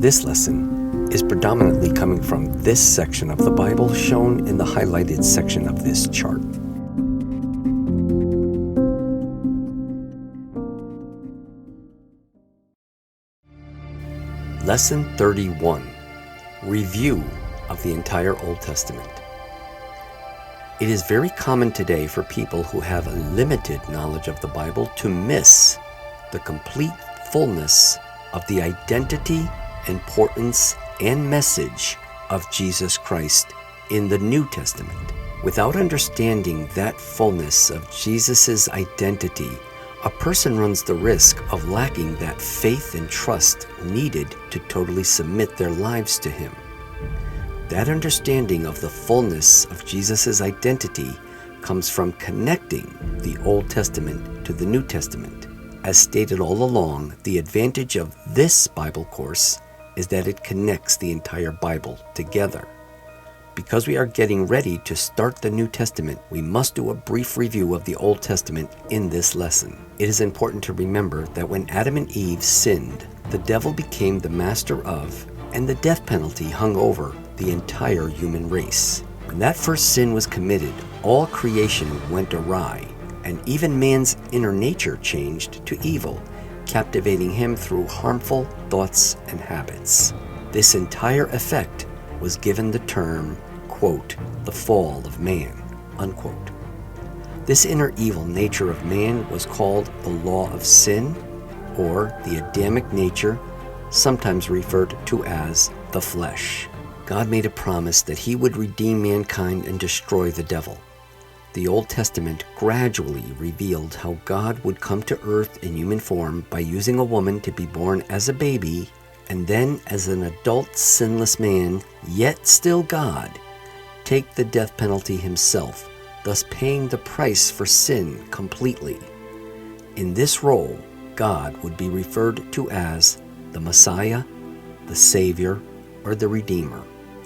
This lesson is predominantly coming from this section of the Bible shown in the highlighted section of this chart. Lesson 31, Review of the entire Old Testament. It is very common today for people who have a limited knowledge of the Bible to miss the complete fullness of the identity, importance, and message of Jesus Christ in the New Testament. Without understanding that fullness of Jesus' identity, a person runs the risk of lacking that faith and trust needed to totally submit their lives to Him. That understanding of the fullness of Jesus' identity comes from connecting the Old Testament to the New Testament. As stated all along, the advantage of this Bible course is that it connects the entire Bible together. Because we are getting ready to start the New Testament, we must do a brief review of the Old Testament in this lesson. It is important to remember that when Adam and Eve sinned, the devil became the master of, and the death penalty hung over the entire human race. When that first sin was committed, all creation went awry, and even man's inner nature changed to evil, captivating him through harmful thoughts and habits. This entire effect was given the term, quote, the fall of man, unquote. This inner evil nature of man was called the law of sin, or the Adamic nature, sometimes referred to as the flesh. God made a promise that He would redeem mankind and destroy the devil. The Old Testament gradually revealed how God would come to earth in human form by using a woman to be born as a baby, and then as an adult sinless man, yet still God, take the death penalty Himself, thus paying the price for sin completely. In this role, God would be referred to as the Messiah, the Savior, or the Redeemer.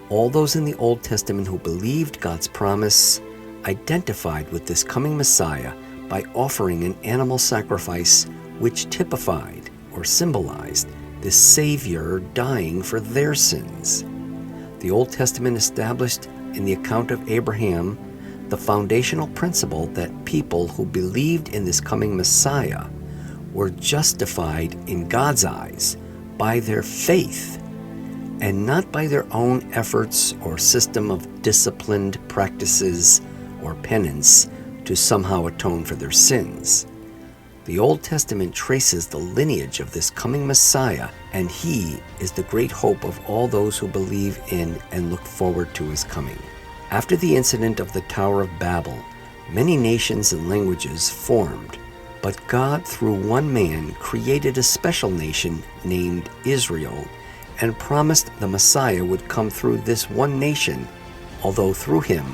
All those in the Old Testament who believed God's promise identified with this coming Messiah by offering an animal sacrifice which typified or symbolized this Savior dying for their sins. The Old Testament established in the account of Abraham the foundational principle that people who believed in this coming Messiah were justified in God's eyes by their faith and not by their own efforts or system of disciplined practices or penance to somehow atone for their sins. The Old Testament traces the lineage of this coming Messiah, and He is the great hope of all those who believe in and look forward to His coming. After the incident of the Tower of Babel, many nations and languages formed, but God, through one man, created a special nation named Israel and promised the Messiah would come through this one nation, although through him,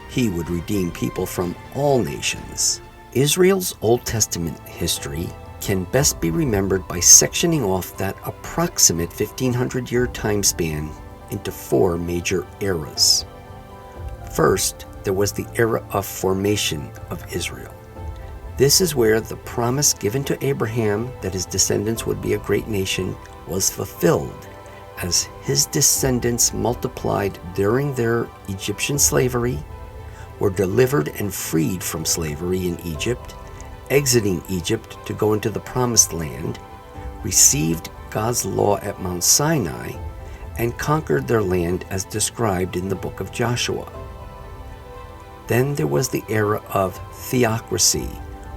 He would redeem people from all nations. Israel's Old Testament history can best be remembered by sectioning off that approximate 1500-year time span into four major eras. First, there was the era of formation of Israel. This is where the promise given to Abraham that his descendants would be a great nation was fulfilled, as his descendants multiplied during their Egyptian slavery, were delivered and freed from slavery in Egypt, exiting Egypt to go into the Promised Land, received God's law at Mount Sinai, and conquered their land as described in the book of Joshua. Then there was the era of theocracy,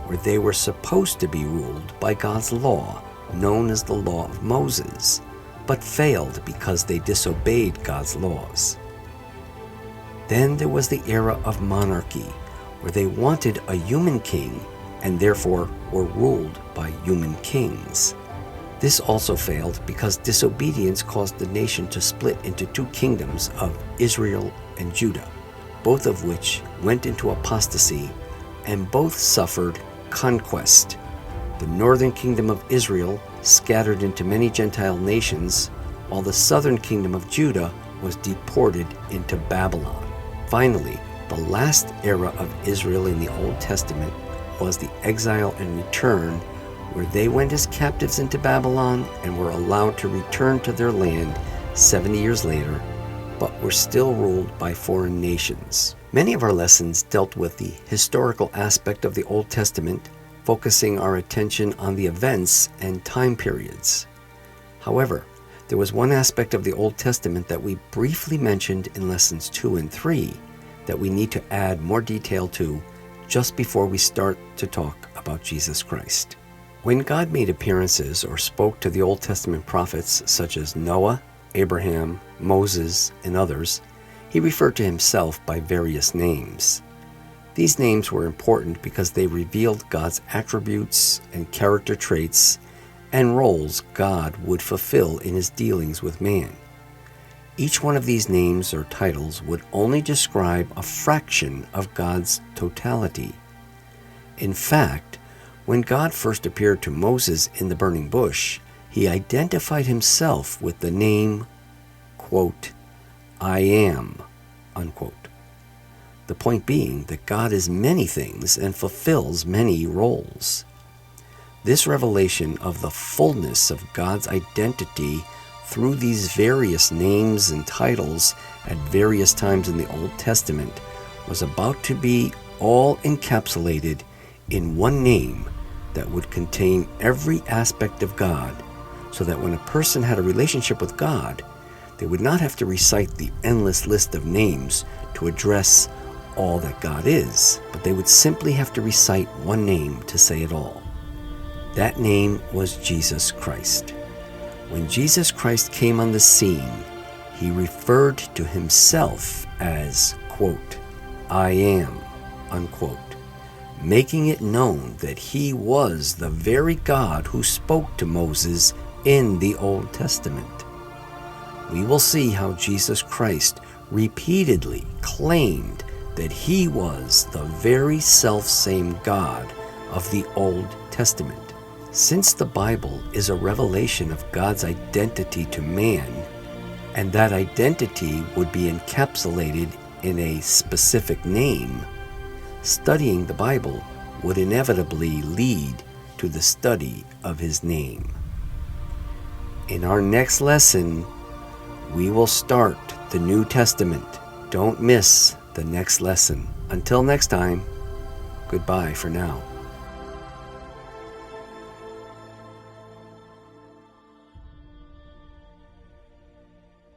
where they were supposed to be ruled by God's law, known as the Law of Moses, but failed because they disobeyed God's laws. Then there was the era of monarchy, where they wanted a human king and therefore were ruled by human kings. This also failed because disobedience caused the nation to split into two kingdoms of Israel and Judah, both of which went into apostasy and both suffered conquest. The northern kingdom of Israel scattered into many Gentile nations, while the southern kingdom of Judah was deported into Babylon. Finally, the last era of Israel in the Old Testament was the exile and return, where they went as captives into Babylon and were allowed to return to their land 70 years later, but were still ruled by foreign nations. Many of our lessons dealt with the historical aspect of the Old Testament, focusing our attention on the events and time periods. However, there was one aspect of the Old Testament that we briefly mentioned in lessons 2 and 3 that we need to add more detail to just before we start to talk about Jesus Christ. When God made appearances or spoke to the Old Testament prophets such as Noah, Abraham, Moses, and others, he referred to himself by various names. These names were important because they revealed God's attributes and character traits and roles God would fulfill in his dealings with man. Each one of these names or titles would only describe a fraction of God's totality. In fact, when God first appeared to Moses in the burning bush, he identified himself with the name, quote, "I am," unquote. The point being that God is many things and fulfills many roles. This revelation of the fullness of God's identity through these various names and titles at various times in the Old Testament was about to be all encapsulated in one name that would contain every aspect of God, so that when a person had a relationship with God, they would not have to recite the endless list of names to address all that God is, but they would simply have to recite one name to say it all. That name was Jesus Christ. When Jesus Christ came on the scene, he referred to himself as, quote, "I am," unquote, making it known that he was the very God who spoke to Moses in the Old Testament. We will see how Jesus Christ repeatedly claimed that he was the very self-same God of the Old Testament. Since the Bible is a revelation of God's identity to man, and that identity would be encapsulated in a specific name, studying the Bible would inevitably lead to the study of his name. In our next lesson, we will start the New Testament. Don't miss the next lesson. Until next time, goodbye for now.